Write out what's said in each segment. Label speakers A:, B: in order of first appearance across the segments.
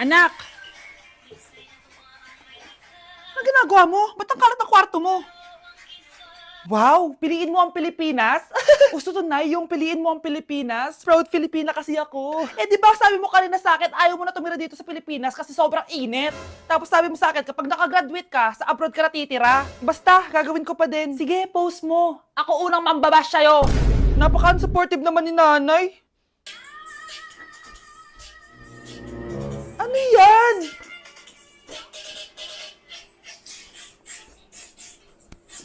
A: Anak! Ano ginagawa mo? Ba't ang kalat ng kwarto mo? Wow! Piliin mo ang Pilipinas? Gusto to, Nay, yung piliin mo ang Pilipinas? Proud Filipina kasi ako. Eh, di ba sabi mo kanina sa akin, ayaw mo na tumira dito sa Pilipinas kasi sobrang init. Tapos sabi mo sa akin, kapag nakagraduate ka, sa abroad ka na titira. Basta, gagawin ko pa din. Sige, post mo. Ako unang mambabash sa'yo. Napaka-unsupportive naman ni nanay. Ano yan?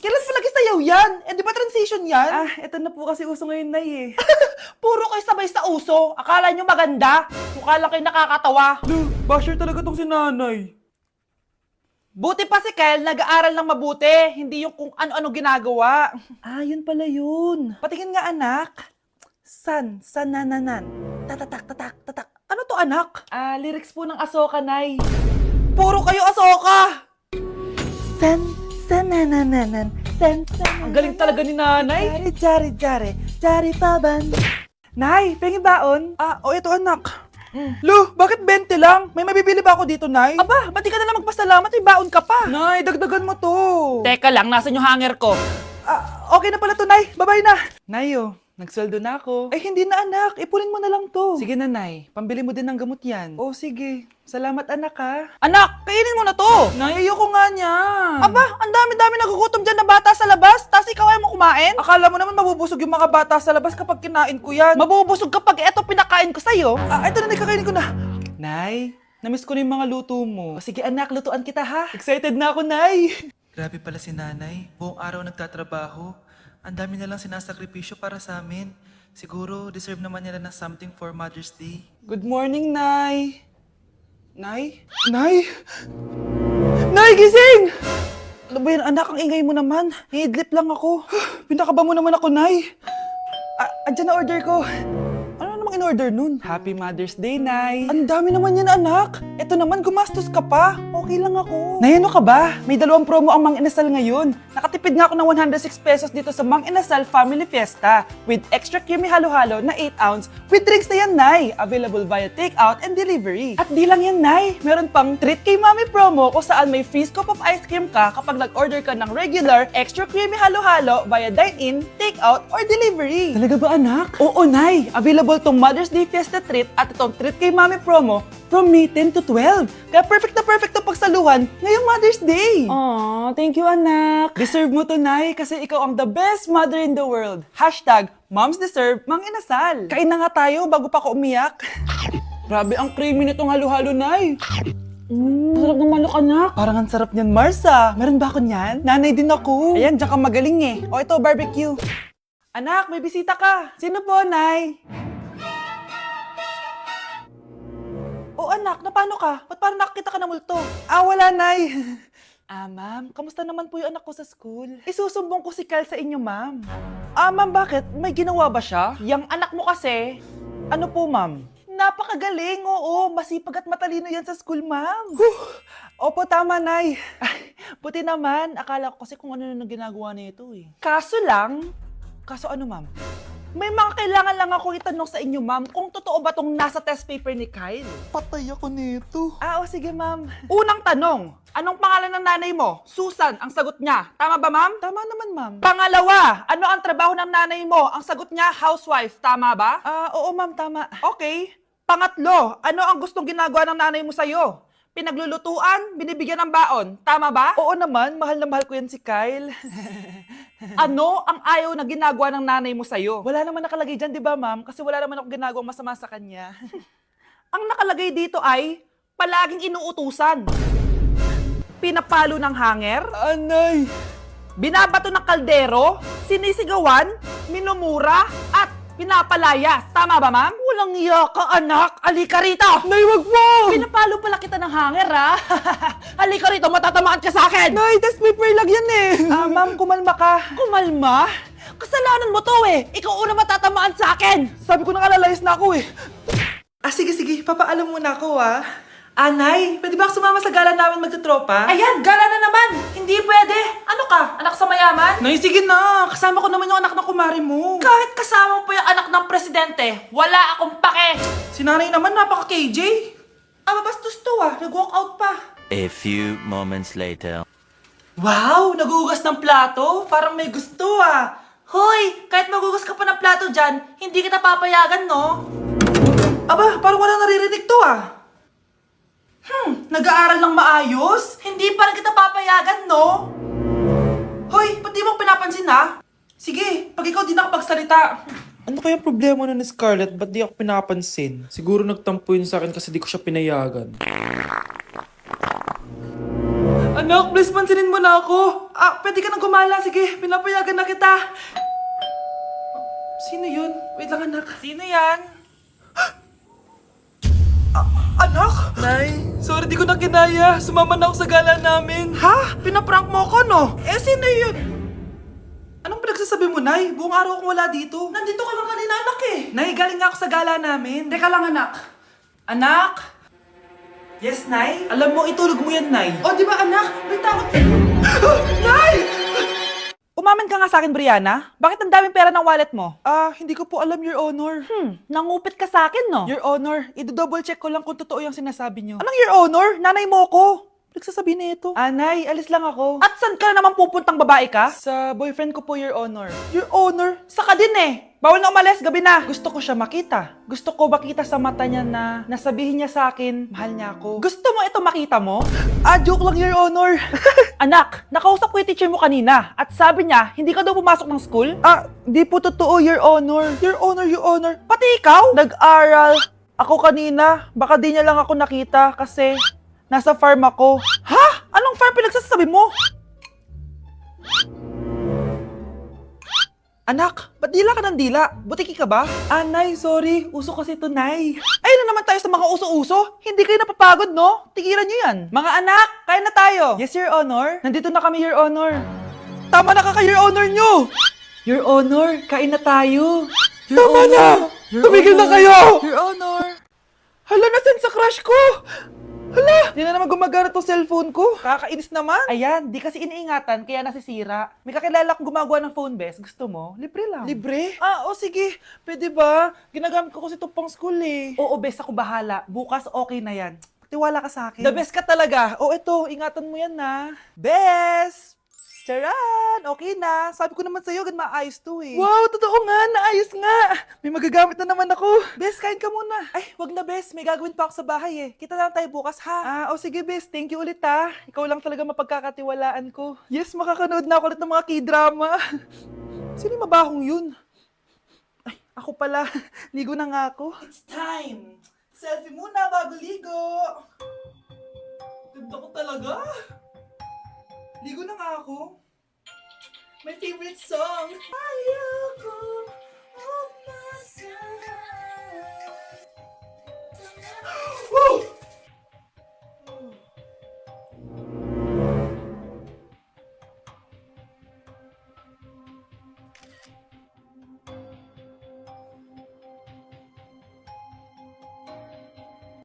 A: Kailan pa lagi sayaw yan? Eh, di ba transition yan? Ah, eto na po kasi uso ngayon, Nay, eh. Puro kayo sabay sa uso. Akala nyo maganda. Mukha lang kayo nakakatawa. Basher talaga tong si nanay. Buti pa si Kyle, nag-aaral ng mabuti. Hindi yung kung ano-ano ginagawa. Ah, yun pala yun. Patingin nga, anak. Sanananan. Tatatak, tatak, tatak. Ano to, anak? Ah, lyrics po ng Asoka, Nay. Puro kayo Asoka! Sanananan. Ang galing talaga ni nanay. Jari paban. Nay, pengi baon? Ah, o ito anak. Lu, bakit 20 lang? May mabibili ba ako dito, Nay? Aba, ba't di ka na lang magpasalamat? May baon ka pa. Nay, dagdagan mo to. Teka lang, nasan yung hanger ko? Ah, okay na pala to, Nay. Bye-bye na. Nayo, nagsweldo na ako. Ay, hindi na anak. Ipunin mo na lang to. Sige na, Nay. Pambili mo din ng gamot yan. Oh, sige. Salamat, anak, ha. Anak, kainin mo na to. Nay, ayoko nga niya. Aba, ang dami-dami nagugutom dyan na bata sa labas. Tapos ikaw ay mo kumain? Akala mo naman mabubusog yung mga bata sa labas kapag kinain ko yan. Mabubusog kapag eto pinakain ko sa'yo. Ah, eto na, nakakainin ko na. Nay, namiss ko na yung mga luto mo. O, sige, anak, lutuan kita, ha. Excited na ako, Nay.
B: Grabe pala si nanay. Buong araw nagtatrabaho. Ang dami na lang sinasakripisyo para sa amin. Siguro, deserve naman nila ng something for Mother's Day.
A: Good morning, Nay. Nay? Nay? Nay, gising! Ano ba yan, anak? Ang ingay mo naman. Hihidlip lang ako. Pinakaba mo naman ako, Nay. Andyan na order ko. Ano namang in-order nun? Happy Mother's Day, Nay. Ang dami naman yan, anak. Ito naman, gumastos ka pa. Okay lang ako. Nay, ano ka ba? May 2 promo ang Mang Inasal ngayon. Nakatipid nga ako ng 106 pesos dito sa Mang Inasal Family Fiesta with extra creamy halo-halo na 8 ounce with drinks na yan, Nay. Available via takeout and delivery. At di lang yan, Nay. Meron pang Treat kay Mami promo kung saan may free scoop of ice cream ka kapag nag-order ka ng regular extra creamy halo-halo via dine-in, takeout, or delivery. Talaga ba, anak? Oo, Nay. Available tong Mother's Day Fiesta Treat at itong Treat kay Mami promo from May 10 to 12. Kaya perfect na pagsaluhan ngayong Mother's Day. Aww, thank you, anak. Deserve mo to, Nay, kasi ikaw ang the best mother in the world. Hashtag, Moms Deserve Mang Inasal. Kain na nga tayo bago pa ako umiyak. Grabe ang creamy nitong halo-halo, Nay. Sarap ng manok, anak. Parang ang sarap niyan, Marsa. Meron ba ako niyan? Nanay din ako. Ayan, diyan ka magaling eh. O ito, barbecue. Anak, may bisita ka. Sino po, Nay? Oh, anak, na paano ka? Ba't parang nakakita ka ng multo? Ah, wala, Nay. Ah, ma'am, kamusta naman po yung anak ko sa school? Isusumbong ko si Kyle sa inyo, ma'am. Ah, ma'am, bakit? May ginawa ba siya? Yang anak mo kasi, ano po, ma'am? Napakagaling, oo. Masipag at matalino yan sa school, ma'am. Opo, tama, Nay. Ay, buti naman. Akala ko kasi kung ano na ginagawa nito eh. Kaso ano, ma'am? May mga kailangan lang ako itanong sa inyo, ma'am, kung totoo ba tong nasa test paper ni Kyle?
B: Patay ako nito.
A: Ah, o sige, ma'am. Unang tanong, anong pangalan ng nanay mo? Susan, ang sagot niya. Tama ba, ma'am? Tama naman, ma'am. Pangalawa, ano ang trabaho ng nanay mo? Ang sagot niya, housewife. Tama ba? Ah, oo, ma'am, tama. Okay. Pangatlo, ano ang gustong ginagawa ng nanay mo sa'yo? Pinaglulutuan, binibigyan ng baon. Tama ba? Oo naman, mahal na mahal ko yan si Kyle. Ano ang ayaw na ginagawa ng nanay mo sa'yo? Wala naman nakalagay dyan, di ba, ma'am? Kasi wala naman ako ginagawang masama sa kanya. Ang nakalagay dito ay palaging inuutusan. Pinapalo ng hanger. Anay! Binabato ng kaldero, sinisigawan, minumura, at pinapalayas. Tama ba, ma'am? Walang iya ka, anak. Halika rito. Nay, wag mo! Pinapalo pala kita ng hanger, ha? Halika rito, matatamaan ka sa akin. Nay, test paper lang yan eh. Ah, ma'am, kumalma ka. Kumalma? Kasalanan mo to eh. Ikaw una matatamaan sa akin. Sabi ko nang alalayas na ako eh.
B: Ah, sige, papaalam muna ako Nay, pwede ba ako sumama sa gala namin magtutropa?
A: Ayan, gala na naman. Hindi pwede. Ano ka? Anak sa mayaman?
B: Nay, sige na. Kasama ko naman yung anak ng kumari mo.
A: Kahit kasama mo pa yung anak ng presidente, wala akong pake.
B: Si nanay naman, napaka-KJ.
A: Mabastos to Nag-walk out pa.
C: A few moments later.
B: Wow! Nagugas ng plato? Parang may gusto ah! Hoy! Kahit magugas ka pa ng plato dyan, hindi kita papayagan, no? Aba, parang walang naririnig to ah! Nag-aaral ng maayos? Hindi pa rin kita papayagan, no? Hoy, ba't di mo pinapansin ha? Sige, pag ikaw di nakapagsalita.
A: Ano kaya problema na ni Scarlett? Ba't di ako pinapansin? Siguro nagtampo yun sa akin kasi di ko siya pinayagan.
B: Anak, please pansinin mo na ako. Pwede ka nang gumala. Sige, pinapayagan na kita. Sino yun? Wait lang, anak. Sino yan? Anak? Nay, sorry di ko na kinaya. Sumama na ako sa gala namin. Ha? Pinaprank mo ako, no? Sino yun? Anong pinagsasabi mo, Nay? Buong araw akong wala dito. Nandito ka lang kanina, anak eh. Nay, galing nga ako sa gala namin. Teka lang, anak. Anak? Yes, Nay? Alam mo, itulog mo yan, Nay. O, di ba, anak? May takot ka. Nay!
A: Umamin ka nga sa akin, Brianna. Bakit ang daming pera ng wallet mo? Hindi ko po alam, Your Honor.
D: Nangupit ka sa akin, no?
A: Your Honor, i-double check ko lang kung totoo yung sinasabi niyo. Anong Your Honor? Nanay mo ko. Nagsasabi na ito. Nay, alis lang ako.
D: At saan ka na naman pupuntang babae ka?
A: Sa boyfriend ko po, Your Honor. Your Honor? Saka din eh. Bawal na umalis, gabi na. Gusto ko siya makita. Gusto ko makita sa mata niya na nasabihin niya sa akin, mahal niya ako.
D: Gusto mo ito makita mo?
A: Joke lang, Your Honor.
D: Anak, nakausap ko yung teacher mo kanina at sabi niya, hindi ka daw pumasok ng school?
A: Di po totoo, Your Honor. Your Honor, Your Honor.
D: Pati ikaw?
A: Nag-aral ako kanina. Baka di niya lang ako nakita kasi nasa farm ako.
D: Ha? Anong farm pinagsasabi mo?
A: Anak, ba't dila ka ng dila? Butiki ka ba? Nay, sorry. Uso kasi to, Nay.
D: Ayun na naman tayo sa mga uso-uso. Hindi kayo napapagod, no? Tigilan nyo yan. Mga anak, kaya na tayo.
A: Yes, Your Honor. Nandito na kami, Your Honor. Tama na Your Honor nyo! Your Honor, kain na tayo. Tama na! Tumigil na kayo! Your Honor. Hala, nasan sa crush ko? Hala! Di na naman gumagana tong cellphone ko. Kakainis naman.
D: Ayan, di kasi iniingatan, kaya nasisira. May kakilala kong gumagawa ng phone best. Gusto mo? Libre lang.
A: Libre? Sige. Pwede ba? Ginagamit ko kasi ito pang school eh.
D: Oo, best, ako bahala. Bukas okay na yan.
A: Tiwala ka sa akin.
D: The best ka talaga.
A: Ito, ingatan mo yan na. Best! Charan! Okay na. Sabi ko naman sa'yo, gan maayos to eh. Wow, totoo nga. Naayos nga. May magagamit na naman ako. Bes, kain ka muna. Ay, wag na Bes. May gagawin pa ako sa bahay eh. Kita na lang tayo bukas ha. Sige Bes. Thank you ulit ha. Ikaw lang talaga mapagkakatiwalaan ko. Yes, makakanood na ako ulit ng mga k-drama. Sino yung mabahong yun? Ay, ako pala. Ligo na nga ako.
B: It's time! Selfie muna bago ligo! Ganda ko talaga! Ligo na nga ako. My favorite song! Ayoko Woo!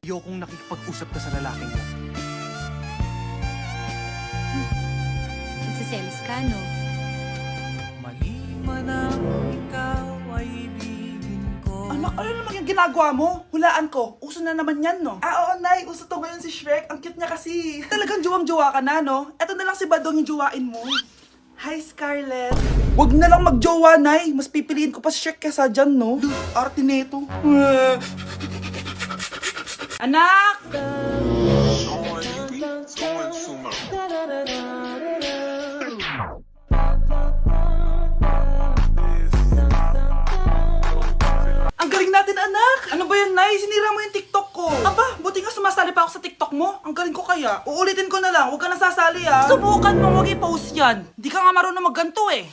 E: Ayokong nakikipag-usap ka sa lalaking mo.
F: Nagsiselos ka, no?
B: Mali man ang ikaw ay ibigin ko.
A: Anak, ano naman yung ginagawa mo? Hulaan ko. Uso na naman yan, no? Oo, Nay. Uso to ngayon si Shrek. Ang cute niya kasi. Talagang juwang-juwa ka na, no? Eto na lang si Badong yung juwain mo. Hi, Scarlett. Wag na lang magjowa, Nay. Mas pipiliin ko pa si Shrek kesa dyan, no? Arte neto.
D: Anak!
A: Ang galing natin, anak! Ano ba yan, Nay? Sinira mo yung TikTok ko. Aba, buti nga sumasali pa ako sa TikTok mo. Ang galing ko kaya. Uulitin ko na lang. Huwag ka nasasali, ah.
D: Subukan mo wag i-post yan.
A: Di ka nga marunong magganto, eh.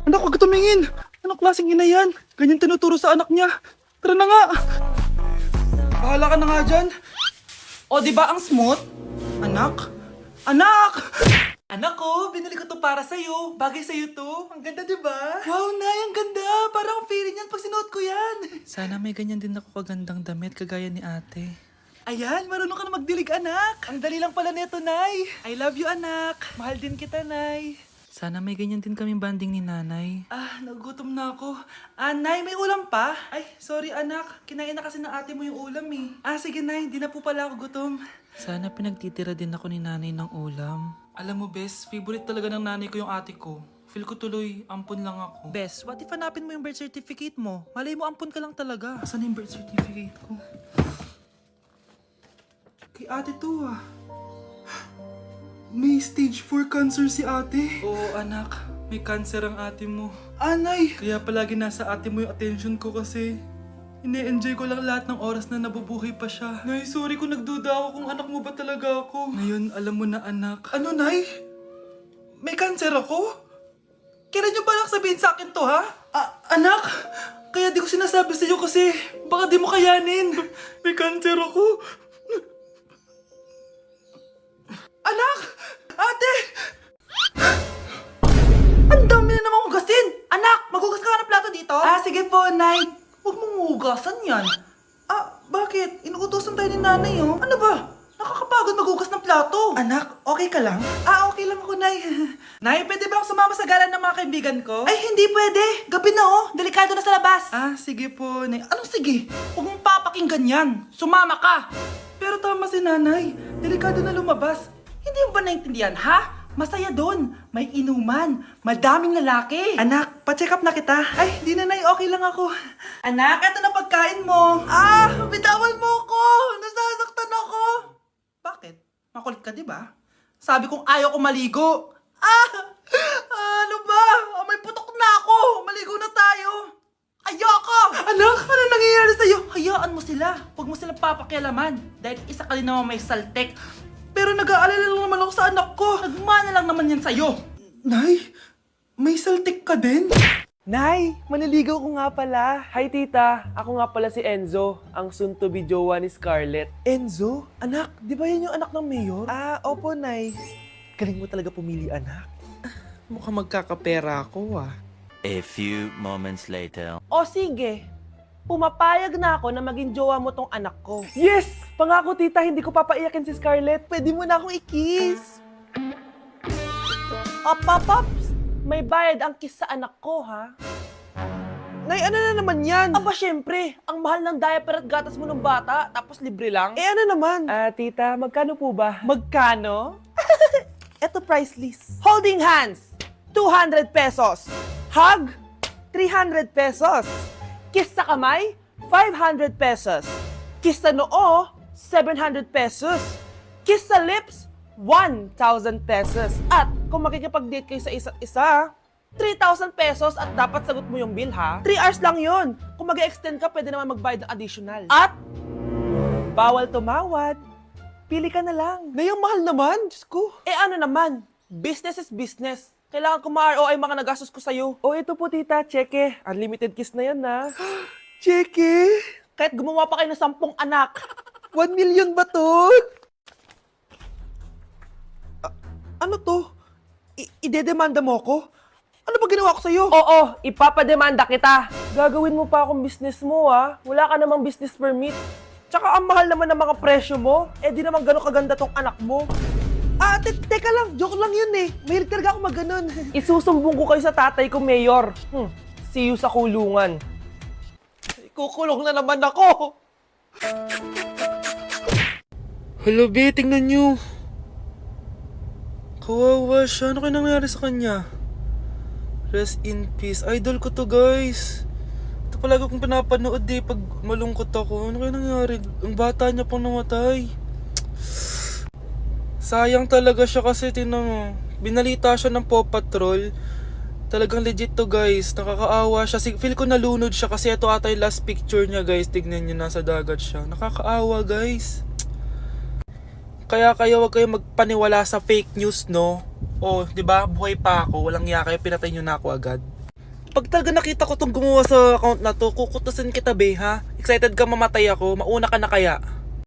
A: Anak, huwag ka tumingin. Anong klaseng ina yan? Ganyan tinuturo sa anak niya. Tara na nga. Bahala ka na nga dyan. O, di ba ang smooth? Anak? Anak! Anak ko, binili ko to para sa'yo. Bagay sa'yo to. Ang ganda, di ba? Wow, Nay, ang ganda. Parang ang feeling yan pag sinuot ko yan.
B: Sana may ganyan din ako kagandang damit kagaya ni ate.
A: Ayan, marunong ka na magdilig, anak. Ang dali lang pala nito, Nay. I love you, anak. Mahal din kita, Nay.
B: Sana may ganyan din kaming banding ni nanay. Nagutom na ako. Nay, may ulam pa? Ay, sorry anak. Kinain na kasi ng ate mo yung ulam eh. Sige nay, di na po pala ako gutom. Sana pinagtitira din ako ni nanay ng ulam. Alam mo, Bes, favorite talaga ng nanay ko yung ate ko. Feel ko tuloy, ampun lang ako. Bes, what if hanapin mo yung birth certificate mo? Malay mo, ampun ka lang talaga. Asan yung birth certificate ko? Kay ate to ah. May stage 4 cancer si ate. Oo anak, may cancer ang ate mo. Anay! Kaya palagi nasa ate mo yung attention ko kasi ine-enjoy ko lang lahat ng oras na nabubuhay pa siya. Nay, sorry kung nagduda ako kung anak mo ba talaga ako. Ngayon, alam mo na anak. Ano, Nay? May cancer ako? Kailan niyo balak sabihin sa akin to, ha? Anak, kaya di ko sinasabi sa'yo kasi baka di mo kayanin. May cancer ako. Anak! Ate! Ang dami na namang hugasin! Anak, maghugas ka nga ng plato dito? Sige po, Nay. Huwag mong hugasan yan. Bakit? Inuutosan tayo ni nanay, oh. Ano ba? Nakakapagod maghugas ng plato. Anak, okay ka lang? Okay lang ako, Nay. Nay, pwede ba akong sumama sa gala ng mga kaibigan ko? Ay, hindi pwede. Gabi na, oh. Delikado na sa labas. Sige po, Nay. Anong sige? Huwag mong papakinggan yan. Sumama ka. Pero tama si nanay. Delikado na lumabas. Hindi mo ba naintindihan, ha? Masaya doon. May inuman. Madaming lalaki. Anak, pa-check up na kita. Ay, di na, Nay. Okay lang ako. Anak, eto na pagkain mo. Bitawan mo ako. Nasasaktan ako. Bakit? Makulit ka, di ba? Sabi kong ayaw ko maligo. Ano ba? May putok na ako. Maligo na tayo. Ayoko! Anak, ano nangyayari sa'yo? Hayaan mo sila. Huwag mo silang papakialaman. Dahil isa ka rin naman may saltek. Pero nag-aalala lang naman ako sa anak ko. Nagmana lang naman yan sa'yo. Nay, may saltik ka din?
F: Nay, maniligaw ko nga pala. Hi tita, ako nga pala si Enzo, ang soon-to-be jowa ni Scarlett.
A: Enzo? Anak, di ba yan yung anak ng mayor?
F: Opo Nay. Galing mo talaga pumili anak.
B: Mukhang magkakapera ako
C: A few moments later.
F: O sige, pumapayag na ako na maging jowa mo tong anak ko.
A: Yes! Pangako tita, hindi ko papaiyakin si Scarlett. Pwede mo na akong i-kiss.
F: Paps, may bayad ang kiss sa anak ko ha.
A: Nay, ano na naman yan?
F: Aba syempre, ang mahal ng diaper at gatas mo ng bata, tapos libre lang.
A: Ano naman?
F: Tita, magkano po ba?
A: Magkano? Eto price list.
F: Holding hands, 200 pesos. Hug, 300 pesos. Kiss sa kamay, 500 pesos. Kiss sa noo, 700 pesos. Kiss sa lips, 1,000 pesos. At kung makikipag-date kayo sa isa't isa, 3,000 pesos at dapat sagot mo yung bill ha. 3 hours lang yun. Kung mag-extend ka, pwede naman magbayad ng additional. At bawal tumawad. Pili ka na lang.
A: Nay, ang mahal naman. Diyos ko.
F: Ano naman, business is business. Kailangan ko ma-ROI mga nagastos ko sa'yo.
A: Ito po tita, cheque. Unlimited kiss na yan na. Cheque?
F: Kahit gumawa pa kayo ng 10 anak.
A: 1 million ba to? Ano to? Idedemanda mo ako? Ano ba ginawa ko sa'yo?
F: Oo, ipapademanda kita. Gagawin mo pa akong business mo ha. Wala ka namang business permit.
A: Tsaka ang mahal naman ng mga presyo mo. Di naman gano'ng kaganda tong anak mo. Teka lang. Joke lang yun eh. Mahilig talaga ako mag-ganon.
F: Isusumbong ko kayo sa tatay ko, Mayor. See you sa kulungan.
A: Kukulong na naman ako.
B: Hello, be, tingnan nyo. Kawawa siya. Ano kaya nangyari sa kanya? Rest in peace. Idol ko to, guys. Ito palagi kong pinapanood pag malungkot ako. Ano kaya nangyari? Ang bata niya pang namatay. Sayang talaga siya kasi tinan mo. Binalita siya ng Paw Patrol. Talagang legit to, guys. Nakakaawa siya. Feel ko nalunod siya kasi ito ata yung last picture niya, guys. Tignan niyo, nasa dagat siya. Nakakaawa, guys. Kaya wag kayo magpaniwala sa fake news, no? Di ba? Buhay pa ako. Walang iya kayo. Pinatay niyo na ako agad. Pag talaga nakita ko tong gumawa sa account na to, kukutusin kita, be, ha? Excited ka mamatay ako? Mauna ka na kaya?